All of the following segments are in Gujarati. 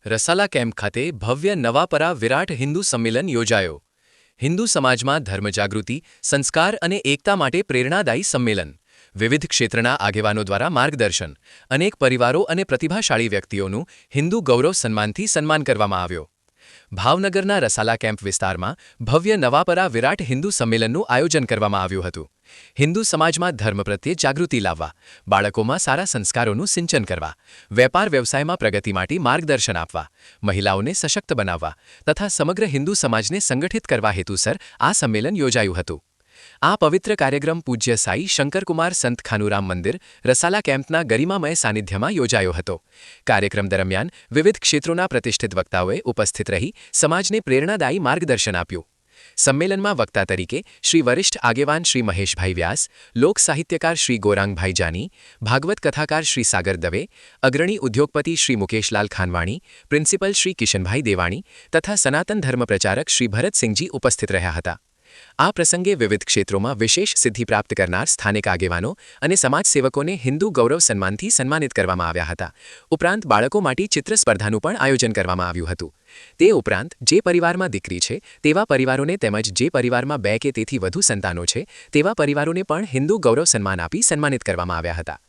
રસાલા કેમ્પ ખાતે ભવ્ય નવાપરા વિરાટ હિન્દુ સંમેલન યોજાયો। હિન્દુ સમાજમાં ધર્મજાગૃતિ, સંસ્કાર અને એકતા માટે પ્રેરણાદાયી સંમેલન। વિવિધ ક્ષેત્રના આગેવાનો દ્વારા માર્ગદર્શન। અનેક પરિવારો અને પ્રતિભાશાળી વ્યક્તિઓનું હિન્દુ ગૌરવ સન્માનથી સન્માન કરવામાં આવ્યો। ભાવનગરના રસાલા કેમ્પ વિસ્તારમાં ભવ્ય નવાપરા વિરાટ હિન્દુ સંમેલનનું આયોજન કરવામાં આવ્યું હતું। હિન્દુ સમાજમાં ધર્મ પ્રત્યે જાગૃતિ લાવવા, બાળકોમાં સારા સંસ્કારોનું સિંચન કરવા, વેપાર વ્યવસાયમાં પ્રગતિ માટે માર્ગદર્શન આપવા, મહિલાઓને સશક્ત બનાવવા તથા સમગ્ર હિન્દુ સમાજને સંગઠિત કરવા હેતુસર આ સંમેલન યોજાયું હતું। આ પવિત્ર કાર્યક્રમ પૂજ્ય સાઈ શંકરકુમાર સંત ખાનુરામ મંદિર, રસાલા કેમ્પના ગરિમામય સાનિધ્યમાં યોજાયો હતો। કાર્યક્રમ દરમિયાન વિવિધ ક્ષેત્રોના પ્રતિષ્ઠિત વક્તાઓએ ઉપસ્થિત રહી સમાજને પ્રેરણાદાયી માર્ગદર્શન આપ્યું। સંમેલનમાં વક્તા તરીકે શ્રી વરિષ્ઠ આગેવાન શ્રી મહેશભાઈ વ્યાસ, લોક સાહિત્યકાર શ્રી ગોરાંગભાઈ જાની, ભાગવત કથાકાર શ્રી સાગર દવે, અગ્રણી ઉદ્યોગપતિ શ્રી મુકેશલાલ ખાનવાણી, પ્રિન્સિપલ શ્રી કિશનભાઈ દેવાણી તથા સનાતન ધર્મ પ્રચારક શ્રી ભરતસિંહજી ઉપસ્થિત રહ્યા હતા। આ પ્રસંગે વિવિધ ક્ષેત્રોમાં વિશેષ સિદ્ધિ પ્રાપ્ત કરનાર સ્થાનિક આગેવાનો અને સમાજસેવકોને હિન્દુ ગૌરવ સન્માનથી સન્માનિત કરવામાં આવ્યા હતા। ઉપરાંત બાળકો માટે ચિત્ર સ્પર્ધાનું પણ આયોજન કરવામાં આવ્યું હતું। તે ઉપરાંત જે પરિવારમાં દીકરી છે તેવા પરિવારોને તેમજ જે પરિવારમાં 2 કે તેથી વધુ સંતાનો છે તેવા પરિવારોને પણ હિન્દુ ગૌરવ સન્માન આપી સન્માનિત કરવામાં આવ્યા હતા।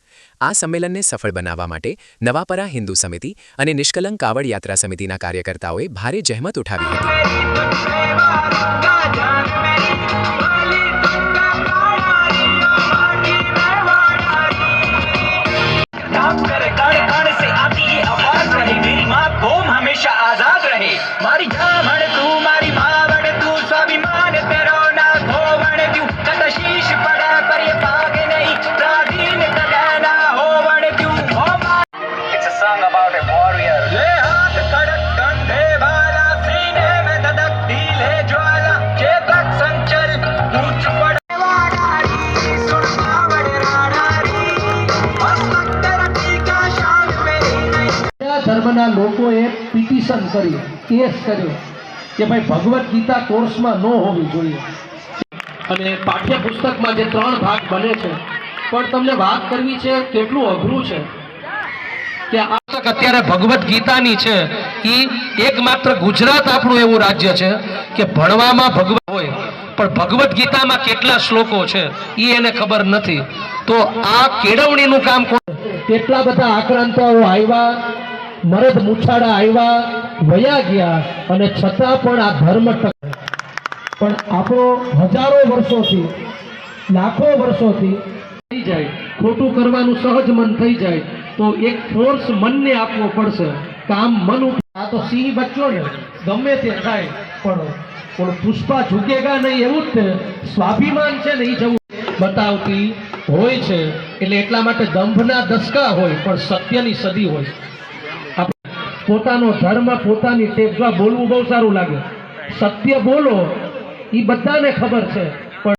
આ સંમેલનને સફળ બનાવવા માટે નવાપરા હિન્દુ સમિતિ અને નિષ્કલંક કાવડ યાત્રા સમિતિના કાર્યકર્તાઓએ ભારે જહેમત ઉઠાવી હતી। ધર્મના લોકોએ પિટિશન કરી, કેસ કર્યો કે ભાઈ ભગવદ્ ગીતા કોર્સમાં ન હોવી જોઈએ અને પાઠ્યપુસ્તકમાં જે 3 ભાગ બને છે પણ તમને વાત કરવી છે કેટલું અઘરું છે કે આ અત્યારે ભગવદ્ ગીતાની છે એ એકમાત્ર ગુજરાત આપણું એવું રાજ્ય છે કે ભણવામાં ભગવદ હોય પણ ભગવદ્ ગીતામાં કેટલા શ્લોકો છે એ એને ખબર નથી। તો આ કેળવણીનું કામ કેટલા બધા આક્રાંતાઓ આવ્યા, મરદ મુછાડા આવ્યા, વયા ગયા અને છતાં પણ આ ધર્મ પણ આપણો હજારો વર્ષોથી, લાખો વર્ષોથી થઈ જાય, ખોટું કરવાનું સહજ મન થઈ જાય તો એક ફોર્સ મનને આપવો પડશે, કામ મન આ તો સિંહ બચ્ચો ને ગમે તે થાય પણ પુષ્પા ઝૂકેગા નહીં એવું જ સ્વાભિમાન છે ને એ જવું બતાવતી હોય છે। એટલે એટલા માટે દંભના દસકા હોય પણ સત્યની સદી હોય। પોતાનો ધર્મ, પોતાની ટેપ, બોલવું બહુ સારું લાગે, સત્ય બોલો એ બધાને ખબર છે।